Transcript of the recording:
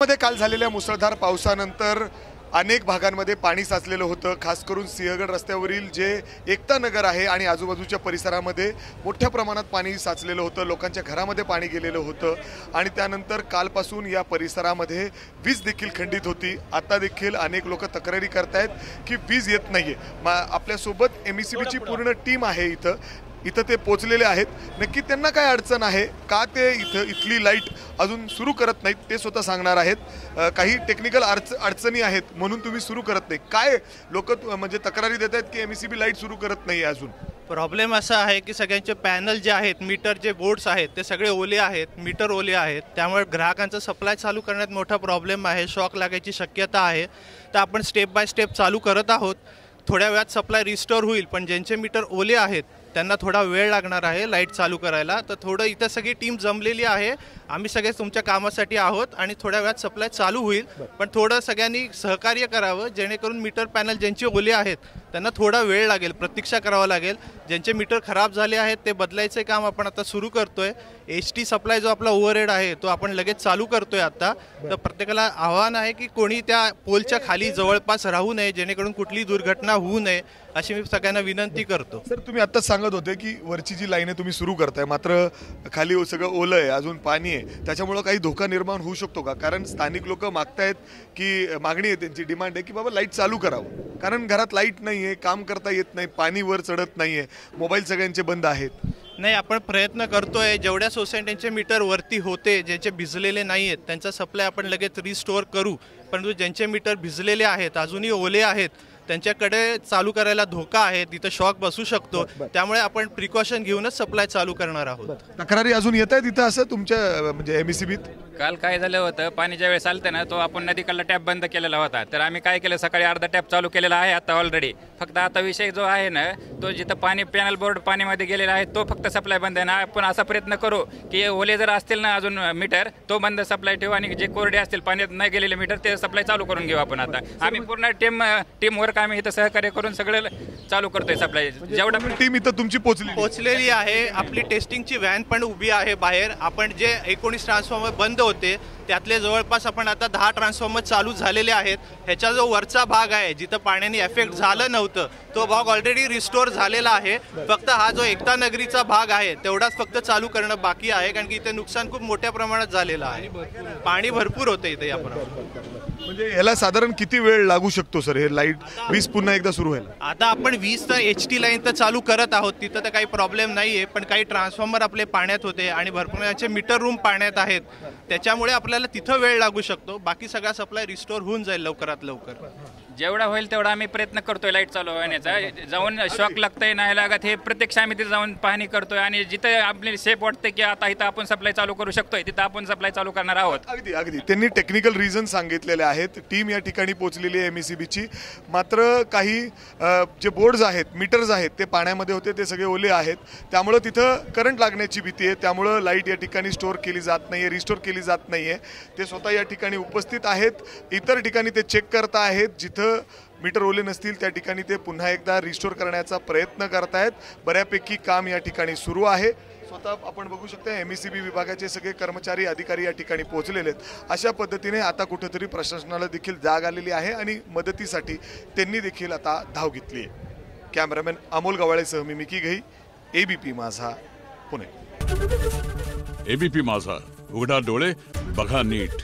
नाशिकमध्ये काल झालेल्या मुसळधार पावसानंतर अनेक भागांमध्ये पाणी साचलेलं होतं। खास करून सिंहगड रस्त्यावरील जे एकता नगर आहे आणि आजूबाजूच्या परिसरामध्ये मोठ्या प्रमाणात पाणी साचलेलं होतं। लोकांच्या घरामध्ये पाणी गेलेलं होतं आणि त्यानंतर कालपासून या परिसरामध्ये वीज देखील खंडित होती। आता देखील अनेक लोक तक्रारी करतायत की वीज येत नाहीये। आपल्यासोबत एमईसीबीची पूर्ण टीम आहे इथं ते पोहोचलेले आहेत। नक्की त्यांना काय अडचण आहे, का ते इथली लाईट अजून सुरू करत नाहीत ते स्वतः सांगणार आहेत। काही टेक्निकल अडचणी आहेत म्हणून तुम्ही सुरू करत नाही, काय लोक म्हणजे तक्रारी देत आहेत की एमईसीबी लाईट सुरू करत नाही अजून? प्रॉब्लेम असा आहे की सगळ्यांचे पॅनल जे आहेत, मीटर जे बोर्ड्स आहेत ते सगळे ओले आहेत, मीटर ओले आहेत, त्यामुळे ग्राहकांचा सप्लाय चालू करण्यात मोठा प्रॉब्लेम आहे। शॉक लागायची शक्यता आहे। तर आपण स्टेप बाय स्टेप चालू करत आहोत। थोड्या वेळात सप्लाय रिस्टोर होईल, पण ज्यांचे मीटर ओले आहेत त्यांना थोडा वेळ लागणार आहे लाईट चालू करायला। तर थोडं इथं सगळी टीम जमलेली आहे, आम्ही सगळे तुमच्या कामासाठी आहोत आणि थोड्या वेळात सप्लाय चालू होईल। पण थोडं सगळ्यांनी सहकार्य करावं जेणेकरून मीटर पॅनल ज्यांचे ओले आहेत त्यांना थोडा वेळ लागेल, प्रतीक्षा करावं लागेल। ज्यांचे मीटर खराब झाले आहेत ते बदलायचे काम आपण आता सुरू करतोय। एचटी सप्लाय जो आपला ओव्हरहेड आहे तो आपण लगेच चालू करतोय आता। तर प्रत्येकाला आव्हान आहे की कोणी त्या पोलच्या खाली जवळपास राहू नये जेणेकरून कुठली दुर्घटना होऊ नये अशी मी सगळ्यांना विनंती करतो। सर, तुम्ही आता सांगत होते की वरची जी लाईन आहे तुम्ही सुरू करताय, मात्र खाली सगळं ओलं आहे, अजून पाणी आहे, त्याच्यामुळे काही धोका निर्माण होऊ शकतो का? कारण स्थानिक लोक मागतायत की मागणी आहे, त्यांची डिमांड आहे की बाबा लाईट चालू करावं, कारण घरात लाईट नाहीये, काम करता येत नाही, पाणी वर चढत नाहीये, मोबाईल सगळ्यांचे बंद आहेत। नाही, आपण प्रयत्न करतोय। जेवढ्या सोसायट्यांचे मीटर वरती होते, ज्यांचे भिजलेले नाही आहेत त्यांचा सप्लाय आपण लगेच रिस्टोअर करू। परंतु ज्यांचे मीटर भिजलेले आहेत, अजूनही ओले आहेत, त्यांच्याकडे चालू करायला धोका आहे, तिथं शॉक बसू शकतो, त्यामुळे आपण प्रिकॉशन घेऊनच सप्लाय चालू करणार आहोत। तक्रारी अजून येत आहेत इथं असं तुमच्या म्हणजे एमईसीबीत? काल काय झालं होतं, पाणी ज्या वेळेस आलतं ना तो आपण नदीकडला टॅप बंद केलेला होता। तर आम्ही काय केलं, सकाळी अर्धा टॅप चालू केलेला आहे आता ऑलरेडी। फक्त आता विषय जो आहे ना तो जिथं पाणी पॅनल बोर्ड पाणीमध्ये गेलेला आहे तो फक्त सप्लाय बंद आहे ना। आपण असा प्रयत्न करू की ओले जर असतील ना अजून मीटर तो बंद सप्लाय ठेवू आणि जे कोरडे असतील पाण्यात न गेलेले मीटर ते सप्लाय चालू करून घेऊ आपण। आता आम्ही पूर्ण टीम वर्क आम्ही इथं सहकार्य करून सगळं चालू करतोय सप्लाय। जेवढं टीम इथं तुमची पोहोचलेली आहे, आपली टेस्टिंगची व्हॅन पण उभी आहे बाहेर। आपण जे 19 ट्रान्सफॉर्मर बंद होते त्यातले जवळपास आपण आता 10 ट्रान्सफॉर्मर चालू झालेले आहेत। ह्याचा जो वरचा भाग आहे जिथं पाण्याने एफेक्ट झालं नव्हतं तो भाग ऑलरेडी रिस्टोअर झालेला आहे। फक्त हा जो एकता नगरीचा भाग आहे तेवढाच फक्त चालू करणं बाकी आहे, कारण की इथे नुकसान खूप मोठ्या प्रमाणात झालेलं आहे, पाणी भरपूर होतं इथे या प्रमाणात। म्हणजे याला साधारण किती वेळ लागू शकतो सर हे लाईट वीज पुन्हा एकदा सुरू व्हायला? आता आपण 20 तर एचटी लाईन तर चालू करत आहोत, तिथं तर काही प्रॉब्लेम नाहीये, पण काही ट्रान्सफॉर्मर आपले पाण्यात होते आणि भरपूर याचे मीटर रूम पाण्यात आहेत, त्याच्यामुळे आपल्याला तिथं वेळ लागू शकतो। बाकी सगळा सप्लाय रिस्टोअर होऊन जाईल लवकरात लवकर। जेवढा होईल तेवढा आम्ही प्रयत्न करतोय लाईट चालू होण्याचा। जाऊन शॉक लागतंय नाही लागत हे प्रत्यक्ष आम्ही तिथे जाऊन पाहणी करतोय आणि जिथं आपली सेफ वाटते की आता इथं आपण सप्लाय चालू करू शकतोय तिथं आपण सप्लाय चालू करणार आहोत। अगदी त्यांनी टेक्निकल रिझन सांगितलेले आहेत। टीम या ठिकाणी पोहोचलेली आहे एमईसीबीची, मात्र काही जे बोर्ड्स आहेत, मीटर्स आहेत ते पाण्यामध्ये होते, ते सगळे ओले आहेत, त्यामुळे तिथं करंट लागण्याची भीती आहे, त्यामुळे लाईट या ठिकाणी स्टोअर केली जात नाहीये, रिस्टोअर केली जात नाहीये। ते स्वतः या ठिकाणी उपस्थित आहेत, इतर ठिकाणी ते चेक करता आहेत, जिथं मीटर ओले नसतील त्या ठिकाणी ते पुन्हा एकदा रिस्टोअर करण्याचा प्रयत्न करतायत। बऱ्यापैकी काम या ठिकाणी सुरू आहे। स्वतः आपण बघू शकता एमईसीबी विभागाचे सगळे कर्मचारी अधिकारी या ठिकाणी पोहोचलेले आहेत। अशा पद्धतीने आता कुठेतरी प्रशासनाला देखील जाग आलेली आहे आणि मदतीसाठी त्यांनी देखील आता धाव घेतली आहे। कॅमेरामॅन अमोल गवाळेसह मी मिकी घई, एबीपी माझा, पुणे। एबीपी माझा, उघडा डोळे बघा नीट।